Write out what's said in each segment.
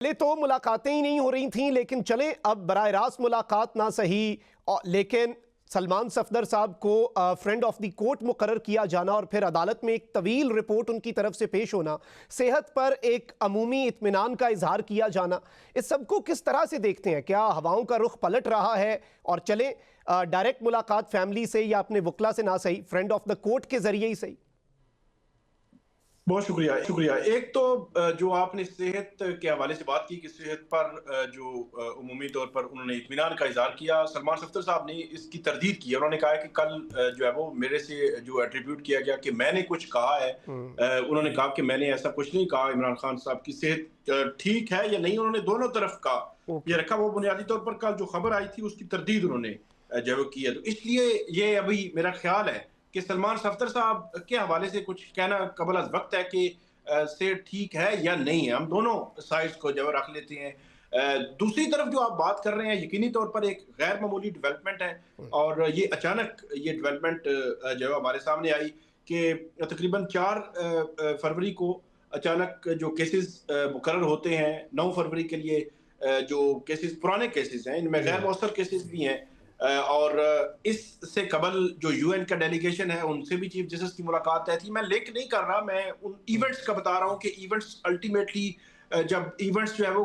पहले तो मुलाकातें ही नहीं हो रही थीं, लेकिन चले अब बराह रास्त मुलाकात ना सही, लेकिन सलमान सफदर साहब को फ्रेंड ऑफ द कोर्ट मुकर्रर किया जाना और फिर अदालत में एक तवील रिपोर्ट उनकी तरफ से पेश होना, सेहत पर एक अमूमी इत्मीनान का इजहार किया जाना, इस सबको किस तरह से देखते हैं? क्या हवाओं का रुख पलट रहा है और चले डायरेक्ट मुलाकात फैमिली से या अपने वकला से ना सही, फ्रेंड ऑफ द कोर्ट के जरिए ही सही? बहुत शुक्रिया शुक्रिया। एक तो जो आपने सेहत के हवाले से बात की कि सेहत पर जो उमूमी तौर पर उन्होंने इत्मीनान का इजहार किया, सलमान सफदर साहब ने इसकी तरदीद की। उन्होंने कहा है कि कल जो है वो मेरे से जो एट्रीब्यूट किया गया कि मैंने कुछ कहा है, उन्होंने कहा कि मैंने ऐसा कुछ नहीं कहा। इमरान खान साहब की सेहत ठीक है या नहीं, उन्होंने दोनों तरफ का ये रखा। वो बुनियादी तौर पर कल जो खबर आई थी उसकी तरदीद उन्होंने जो है की है। तो इसलिए ये अभी मेरा ख्याल है कि सलमान सफदर साहब के हवाले से कुछ कहना कबल अज़ वक्त है कि से ठीक है या नहीं है। हम दोनों साइड्स को जो रख लेते हैं। दूसरी तरफ जो आप बात कर रहे हैं, यकीनी तौर पर एक गैर मामूली डेवलपमेंट है और ये अचानक ये डेवलपमेंट जो है हमारे सामने आई कि तकरीबन 4 फरवरी को अचानक जो केसेस मुकर्रर होते हैं, 9 फरवरी के लिए जो केसेस पुराने केसेस हैं, इनमें गैर मौसर केसेस भी हैं। और इससे कबल जो यूएन का डेलीगेशन है उनसे भी चीफ जस्टिस की मुलाकात तय थी। मैं लिंक नहीं कर रहा, मैं उन इवेंट्स का बता रहा हूं कि इवेंट्स अल्टीमेटली जब इवेंट्स जो है वो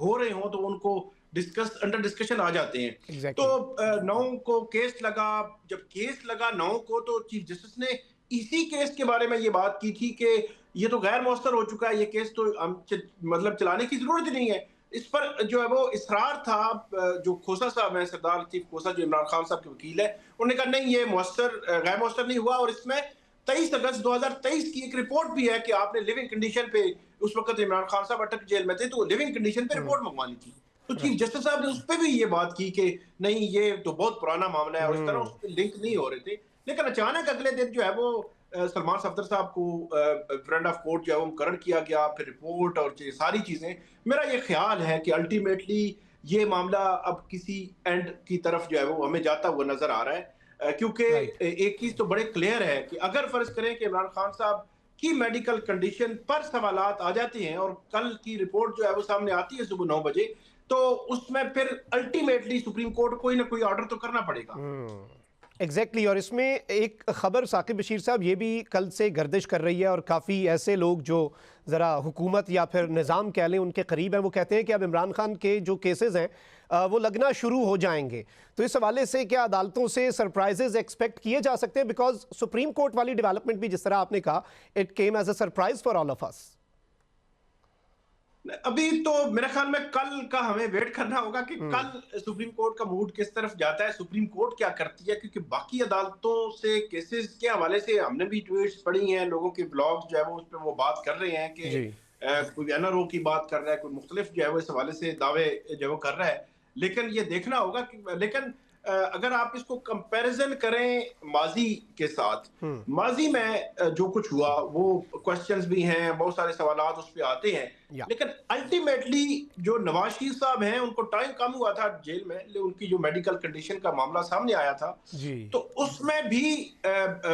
हो रहे हों तो उनको अंडर डिस्कशन आ जाते हैं। तो 9 को केस लगा, जब केस लगा 9 को तो चीफ जस्टिस ने इसी केस के बारे में ये बात की थी कि ये तो गैर मौसर हो चुका है, ये केस तो मतलब चलाने की जरूरत ही नहीं है। इस पर जो है वो इसरार था। जो खोसा साहब हैं, सरदार लतीफ खोसा, जो इमरान खान साहब के वकील है, उन्होंने कहा नहीं ये गैर मौसर नहीं हुआ। और इसमें 23 अगस्त 2023 की एक रिपोर्ट भी है कि आपने लिविंग कंडीशन पे, उस वक्त इमरान खान साहब अटक जेल में थे, तो लिविंग कंडीशन पे रिपोर्ट मंगवानी थी। तो चीफ जस्टिस साहब ने उस पर भी ये बात की कि नहीं ये तो बहुत पुराना मामला है और इस तरह उस पर लिंक नहीं हो रहे थे। लेकिन अचानक अगले दिन जो है वो सलमान सफदर साहब को फ्रेंड ऑफ कोर्ट जो है वो मुकर्रर किया गया, फिर रिपोर्ट और सारी चीजें। मेरा ये ख्याल है कि अल्टीमेटली ये मामला अब किसी एंड की तरफ जो है वो हमें जाता हुआ नजर आ रहा है। क्योंकि एक चीज तो बड़े क्लियर है कि अगर फर्ज करें कि इमरान खान साहब की मेडिकल कंडीशन पर सवालात आ जाते हैं और कल की रिपोर्ट जो है वो सामने आती है सुबह 9 बजे, तो उसमें फिर अल्टीमेटली सुप्रीम कोर्ट कोई ना कोई ऑर्डर तो करना पड़ेगा। एग्जैक्टली और इसमें एक खबर साकिब बशीर साहब ये भी कल से गर्दिश कर रही है और काफ़ी ऐसे लोग जो ज़रा हुकूमत या फिर निज़ाम कह लें उनके करीब हैं, वो कहते हैं कि अब इमरान खान के जो केसेस हैं वो लगना शुरू हो जाएंगे। तो इस हवाले से क्या अदालतों से सरप्राइजेज एक्सपेक्ट किए जा सकते हैं? बिकॉज सुप्रीम कोर्ट वाली डेवलपमेंट भी जिस तरह आपने कहा, it came as a surprise for all of us. अभी तो मेरे ख्याल में कल का हमें वेट करना होगा कि कल सुप्रीम कोर्ट का मूड किस तरफ जाता है, सुप्रीम कोर्ट क्या करती है। क्योंकि बाकी अदालतों से केसेस के हवाले से हमने भी ट्वीट्स पढ़ी हैं, लोगों के ब्लॉग्स जो है वो उस पर वो बात कर रहे हैं कि कोई एनआरओ की बात कर रहा है, कोई मुख्तलिफ जो है वो इस हवाले से दावे जो वो कर रहा है। लेकिन ये देखना होगा कि लेकिन अगर आप इसको कंपैरिजन करें माजी के साथ, माजी में जो कुछ हुआ वो क्वेश्चंस भी हैं, बहुत सारे सवालात उस पर आते हैं। लेकिन अल्टीमेटली जो नवाज शरीफ साहब हैं उनको टाइम कम हुआ था जेल में, उनकी जो मेडिकल कंडीशन का मामला सामने आया था, तो उसमें भी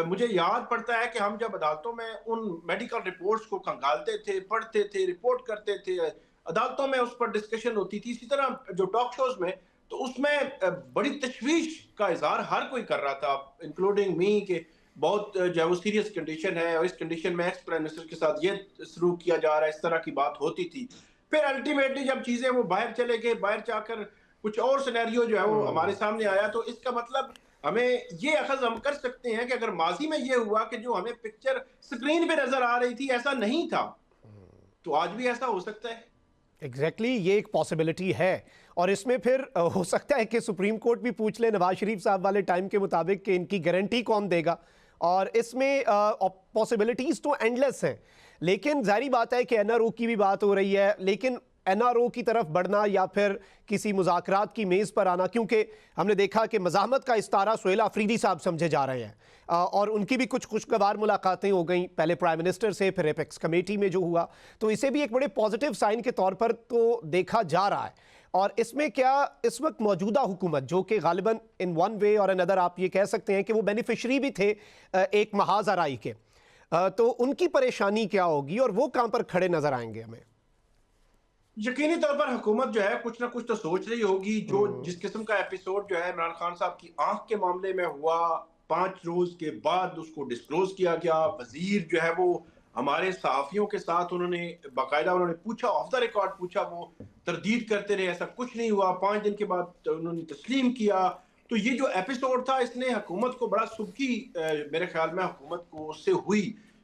मुझे याद पड़ता है कि हम जब अदालतों में उन मेडिकल रिपोर्ट्स को खंगालते थे, पढ़ते थे, रिपोर्ट करते थे, अदालतों में उस पर डिस्कशन होती थी। इसी तरह जो टॉक शोज में, तो उसमें बड़ी तशवीश का इजहार हर कोई कर रहा था, इंक्लूडिंग मी, कि बहुत जो है वो सीरियस कंडीशन है और इस कंडीशन में एक्स प्राइम मिनिस्टर के साथ ये सलूक किया जा रहा है, इस तरह की बात होती थी। फिर अल्टीमेटली जब चीजें वो बाहर चले गए, बाहर जाकर कुछ और सिनेरियो जो है वो हमारे सामने आया, तो इसका मतलब हमें ये अखज़ हम कर सकते हैं कि अगर माजी में ये हुआ कि जो हमें पिक्चर स्क्रीन पे नजर आ रही थी ऐसा नहीं था, तो आज भी ऐसा हो सकता है। एग्जैक्टली ये एक पॉसिबिलिटी है और इसमें फिर हो सकता है कि सुप्रीम कोर्ट भी पूछ ले नवाज शरीफ साहब वाले टाइम के मुताबिक कि इनकी गारंटी कौन देगा। और इसमें पॉसिबिलिटीज़ तो एंडलेस हैं, लेकिन जाहिर बात है कि एनआरओ की भी बात हो रही है, लेकिन एनआरओ की तरफ बढ़ना या फिर किसी मुज़ाकरात की मेज़ पर आना, क्योंकि हमने देखा कि मज़ाहमत का इस्तारा सुहेल आफरीदी साहब समझे जा रहे हैं और उनकी भी कुछ खुशगवार मुलाकातें हो गई, पहले प्राइम मिनिस्टर से, फिर एपेक्स कमेटी में जो हुआ, तो इसे भी एक बड़े पॉजिटिव साइन के तौर पर तो देखा जा रहा है। और इसमें क्या इस वक्त मौजूदा हुकूमत, जो कि गालिबन इन वन वे और अनदर आप ये कह सकते हैं कि वो बेनिफिशरी भी थे एक महाज आराई के, तो उनकी परेशानी क्या होगी और वो कहां पर खड़े नजर आएंगे हमें? यकीनी तौर पर हुकूमत जो है कुछ ना कुछ तो सोच रही होगी। जो जिस किस्म का एपिसोड जो है इमरान खान साहब की आंख के मामले में हुआ, 5 रोज के बाद उसको डिस्क्लोज किया गया। वजीर जो है वो हमारे सहाफ़ियों के साथ उन्होंने बाकायदा उन्होंने पूछा, ऑफ द रिकॉर्ड पूछा, वो तरदीद करते रहे, ऐसा कुछ नहीं हुआ। 5 दिन के बाद उन्होंने तस्लीम किया। तो ये जो एपिसोड था इसने हुकूमत को बड़ा सुबकी मेरे ख्याल में हुकूमत को उससे हुई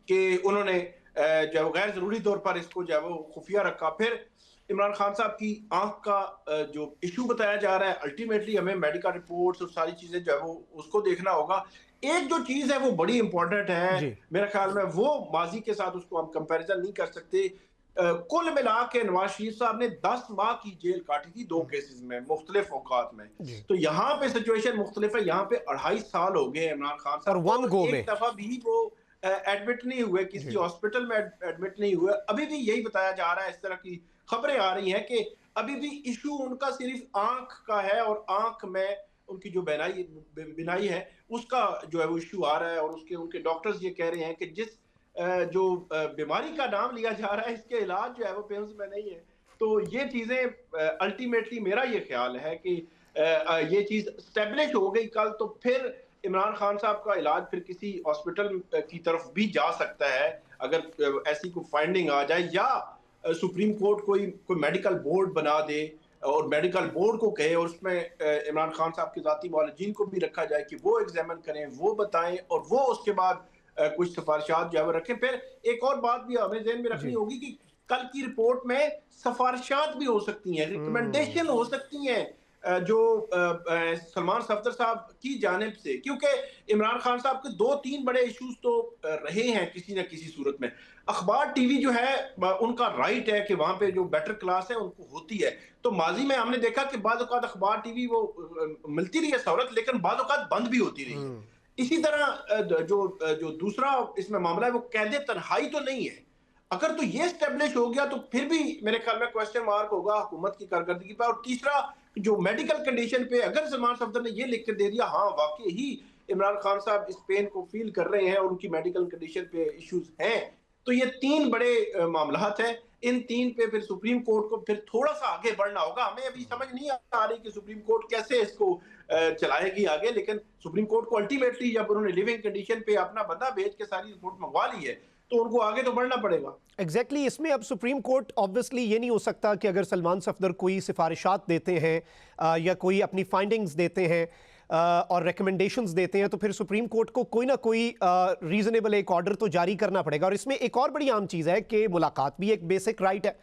कि उन्होंने जो है वो गैर ज़रूरी तौर पर इसको जो है वो खुफिया रखा। फिर इमरान खान साहब की आंख का जो इशू बताया जा रहा है, अल्टीमेटली हमें मेडिकल रिपोर्ट्स और सारी चीजें जो है वो उसको देखना होगा। एक जो चीज है वो बड़ी इंपॉर्टेंट है जी। मेरे ख्याल में, वो माजी के साथ उसको हम कंपैरिजन नहीं कर सकते। कुल मिला के नवाज शरीफ साहब ने 10 माह की जेल काटी थी 2 केसेस में, मुख्तलिफ औकात में। जी। तो यहाँ पे सिचुएशन मुख्तलिफ है। यहाँ पे 2.5 साल हो गए इमरान खान और साहब को, वन गो एक में। दफा भी वो एडमिट नहीं हुए, किसी जी। हॉस्पिटल में एडमिट नहीं हुए। अभी भी यही बताया जा रहा है, इस तरह की खबरें आ रही हैं कि अभी भी इशू उनका सिर्फ आंख का है और आंख में उनकी जो बिनाई है उसका जो है वो इशू आ रहा है। और उसके उनके डॉक्टर्स ये कह रहे हैं कि जिस जो बीमारी का नाम लिया जा रहा है इसके इलाज जो है वो पेन्स में नहीं है। तो ये चीजें अल्टीमेटली मेरा ये ख्याल है कि ये चीज स्टेब्लिश हो गई कल, तो फिर इमरान खान साहब का इलाज फिर किसी हॉस्पिटल की तरफ भी जा सकता है अगर ऐसी कोई फाइंडिंग आ जाए, या सुप्रीम कोर्ट कोई कोई मेडिकल बोर्ड बना दे और मेडिकल बोर्ड को कहे और उसमें इमरान खान साहब के जाती मौलजीन को भी रखा जाए कि वो एग्जामिन करें, वो बताएं और वो उसके बाद कुछ सिफारिशात जो है वो रखें। फिर एक और बात भी हमें ज़हन में रखनी जी। होगी कि कल की रिपोर्ट में सिफारिशात भी हो सकती हैं, रिकमेंडेशन हो सकती हैं जो सलमान सफदर साहब की जानिब से, क्योंकि इमरान खान साहब के 2-3 बड़े इश्यूज तो रहे हैं किसी न किसी सूरत में। अखबार टीवी जो है उनका राइट है कि वहां पे जो बेटर क्लास है उनको होती है। तो माजी में हमने देखा कि बाद औक़ात अखबार टीवी वो मिलती रही है सहूलत, लेकिन बाद औक़ात बंद भी होती रही है। इसी तरह जो दूसरा इसमें मामला है वो कैद तन्हाई तो नहीं है। अगर तो ये स्टेब्लिश हो गया तो फिर भी मेरे ख्याल में क्वेश्चन मार्क होगा हुकूमत की कारकर्दगी पर। और तीसरा जो मेडिकल कंडीशन पे अगर सलमान सफदर ने ये लिख कर दे दिया हाँ वाकई ही इमरान खान साहब इस पेन को फील कर रहे हैं और उनकी मेडिकल कंडीशन पे इश्यूज हैं, तो ये 3 बड़े मामलात हैं। इन 3 पे फिर सुप्रीम कोर्ट को फिर थोड़ा सा आगे बढ़ना होगा। हमें अभी समझ नहीं आ रही कि सुप्रीम कोर्ट कैसे इसको चलाएगी आगे, लेकिन सुप्रीम कोर्ट को अल्टीमेटली जब उन्होंने लिविंग कंडीशन पे अपना बंदा भेज के सारी रिपोर्ट मंगवा ली है तो उनको आगे तो बढ़ना पड़ेगा। एग्जैक्टली इसमें अब सुप्रीम कोर्ट ऑब्वियसली ये नहीं हो सकता कि अगर सलमान सफदर कोई सिफारिशात देते हैं या कोई अपनी फाइंडिंग्स देते हैं और रिकमेंडेशंस देते हैं, तो फिर सुप्रीम कोर्ट को कोई ना कोई रीजनेबल एक ऑर्डर तो जारी करना पड़ेगा। और इसमें एक और बड़ी आम चीज़ है कि मुलाकात भी एक बेसिक राइट है।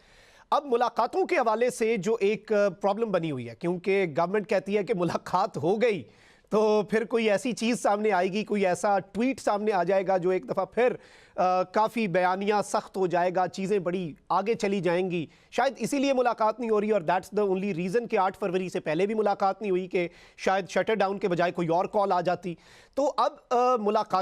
अब मुलाकातों के हवाले से जो एक प्रॉब्लम बनी हुई है, क्योंकि गवर्नमेंट कहती है कि मुलाकात हो गई तो फिर कोई ऐसी चीज़ सामने आएगी, कोई ऐसा ट्वीट सामने आ जाएगा जो एक दफ़ा फिर काफ़ी बयानिया सख्त हो जाएगा, चीज़ें बड़ी आगे चली जाएंगी। शायद इसीलिए मुलाकात नहीं हो रही, और दैट्स द ओनली रीज़न कि 8 फरवरी से पहले भी मुलाकात नहीं हुई, कि शायद शटर डाउन के बजाय कोई और कॉल आ जाती। तो अब मुलाकात